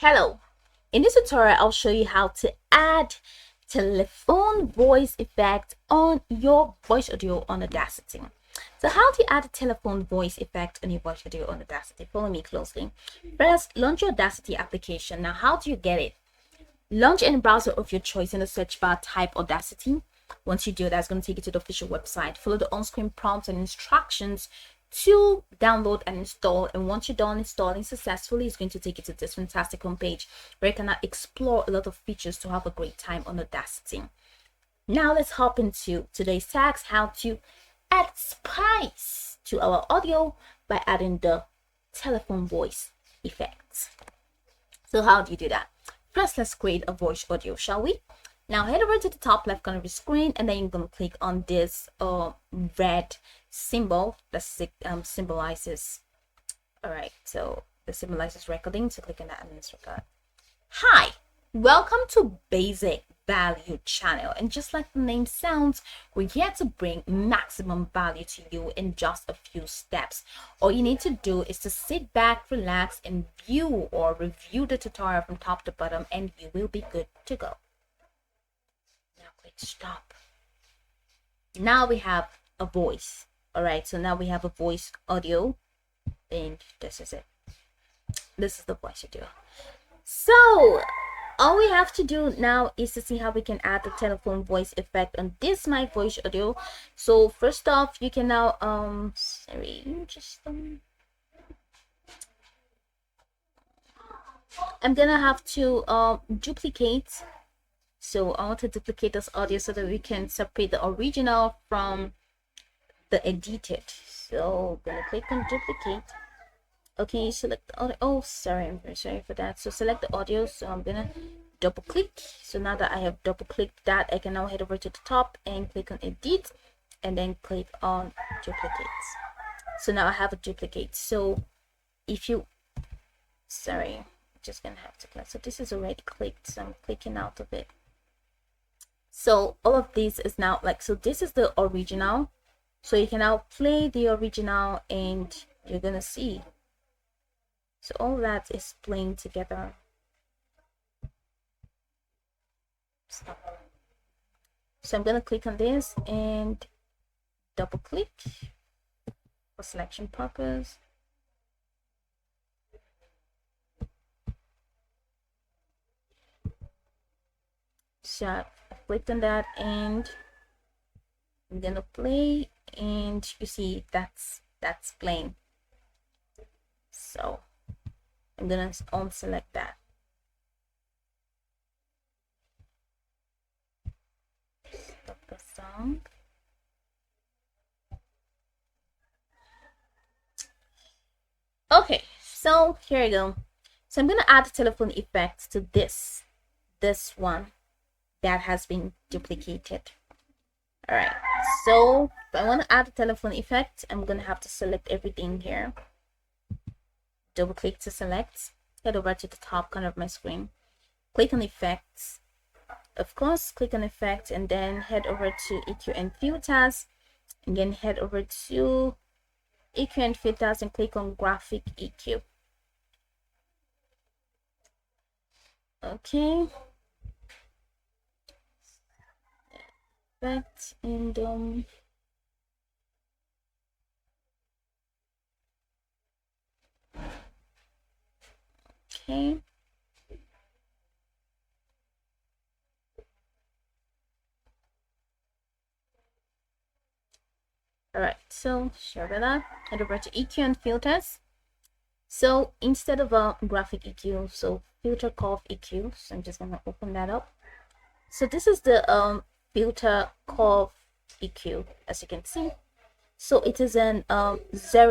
Hello, in this tutorial I'll show you how to add telephone voice effect on your voice audio on Audacity. So how do you add a telephone voice effect on your voice audio on Audacity? Follow me closely. First, launch your Audacity application. Now how do you get it? Launch any browser of your choice. In the search bar, type Audacity. Once you do, that's going to take you to the official website. Follow the on-screen prompts and instructions to download and install. And once you're done installing successfully, it's going to take you to this fantastic homepage where you can now explore a lot of features to have a great time on Audacity. Now let's hop into today's task: how to add spice to our audio by adding the telephone voice effects. So how do you do that? First, let's create a voice audio, shall we? Now head over to the top left corner of the screen, and then you're going to click on this red symbol that symbolizes, so it symbolizes recording. So click on that and let's record. Hi, welcome to Basic Value Channel, and just like the name sounds, we're here to bring maximum value to you in just a few steps. All you need to do is to sit back, relax, and view or review the tutorial from top to bottom, and you will be good to go. Now click stop. Now we have a voice. All right, so now we have a voice audio, and this is it. This is the voice audio. So all we have to do now is to see how we can add the telephone voice effect on this my voice audio. So first off, you can now I'm gonna have to duplicate. So I want to duplicate this audio so that we can separate the original from the edited. So I'm gonna click on duplicate. Okay, select the audio. Oh, sorry, I'm very sorry for that. So select the audio. So I'm gonna double click. So now that I have double clicked that, I can now head over to the top and click on edit, and then click on duplicate. So now I have a duplicate. So if you, sorry, I'm just gonna have to click. So this is already clicked, so I'm clicking out of it. So all of this is now so this is the original. So you can now play the original and you're gonna see. So all that is playing together. Stop. So I'm gonna click on this and double click for selection purpose. So I clicked on that and I'm gonna play, and you see that's playing. So I'm gonna unselect that. Stop the song. Okay, so here you go. So I'm gonna add the telephone effect to this one that has been duplicated. All right, so if I want to add a telephone effect, I'm gonna have to select everything here. Double click to select, head over to the top corner of my screen, click on effects, of course, click on effects, and then head over to EQ and filters. Again, head over to EQ and filters and click on graphic EQ. Okay, effect, and okay. All right, so sure about that, head over to EQ and filters. So instead of a graphic EQ, so filter curve EQ. So I'm just gonna open that up. So this is the filter curve EQ, as you can see. So it is an 0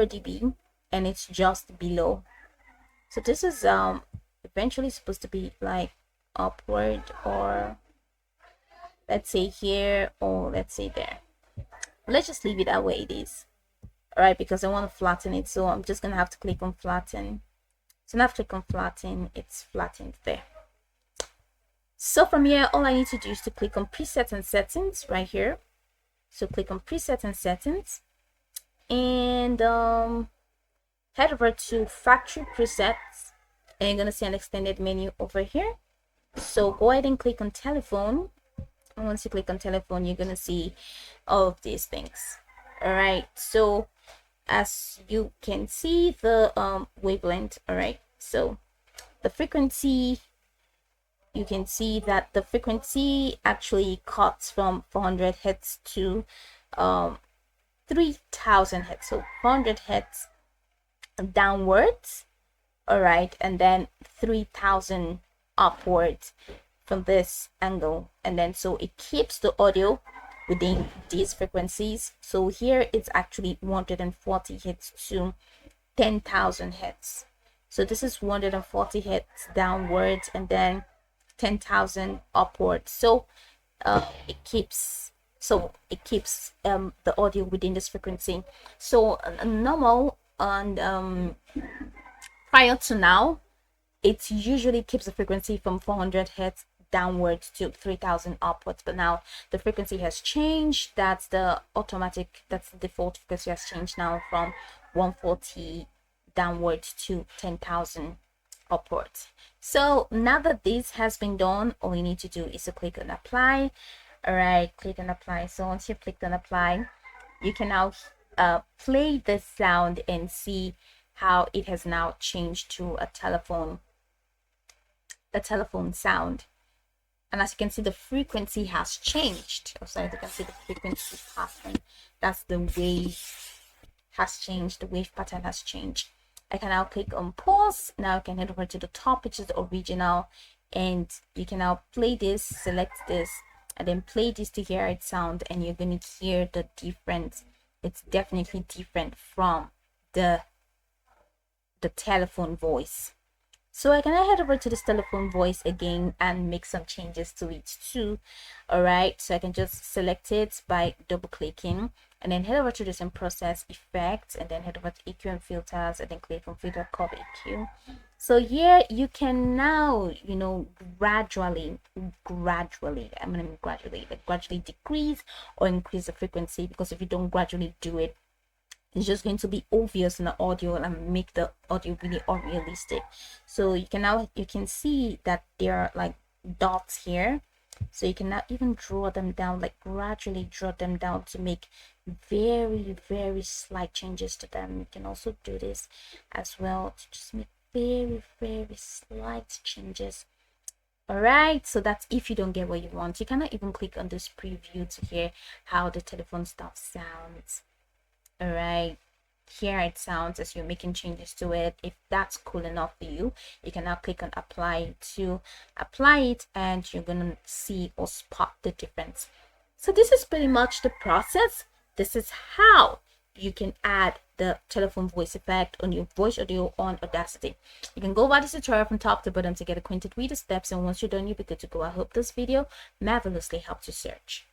dB and it's just below. So this is eventually supposed to be like upward, or let's say here, or let's say there. Let's just leave it that way it is. All right, because I want to flatten it, so I'm just gonna have to click on flatten. So now I click on flatten, it's flattened there. So from here, all I need to do is to click on presets and settings right here. So click on presets and settings, and head over to factory presets and you're going to see an extended menu over here. So go ahead and click on telephone, and once you click on telephone, you're going to see all of these things. All right, so as you can see, the wavelength. All right, so the frequency, you can see that the frequency actually cuts from 400 hertz to 3000 hertz. So 400 hertz downwards, all right, and then 3000 upwards from this angle, and then so it keeps the audio within these frequencies. So here it's actually 140 hertz to 10,000 hertz. So this is 140 hertz downwards and then 10,000 upwards. So it keeps the audio within this frequency. So normal and prior to now, it usually keeps the frequency from 400 hertz downwards to 3000 upwards, but now the frequency has changed. That's the default frequency has changed now from 140 downwards to 10,000 upwards. So now that this has been done, all you need to do is to click on apply. All right, click on apply. So once you've clicked on apply, you can now play this sound and see how it has now changed to a telephone sound. And as you can see, the frequency has changed. Oh, sorry, you can see the frequency pattern. That's the wave has changed. The wave pattern has changed. I can now click on pause. Now I can head over to the top, which is the original, and you can now play this, select this, and then play this to hear it sound, and you're going to hear the difference. It's definitely different from the telephone voice. So I can head over to this telephone voice again and make some changes to it too. All right, so I can just select it by double clicking, and then head over to this in process effects, and then head over to EQ and filters, and then click on filter curve EQ. So here you can now, gradually decrease or increase the frequency, because if you don't gradually do it, it's just going to be obvious in the audio and make the audio really unrealistic. So you can see that there are like dots here, so you can now even draw them down, like gradually draw them down to make very, very slight changes to them. You can also do this as well to just make very, very slight changes. All right, so that's if you don't get what you want. You cannot even click on this preview to hear how the telephone stuff sounds. All right, here it sounds as you're making changes to it. If that's cool enough for you, you can now click on apply to apply it, and you're gonna see or spot the difference. So this is pretty much the process. This is how you can add the telephone voice effect on your voice audio on Audacity. You can go by this tutorial from top to bottom to get acquainted with the steps, and once you're done, you'll be good to go. I hope this video marvelously helped you search.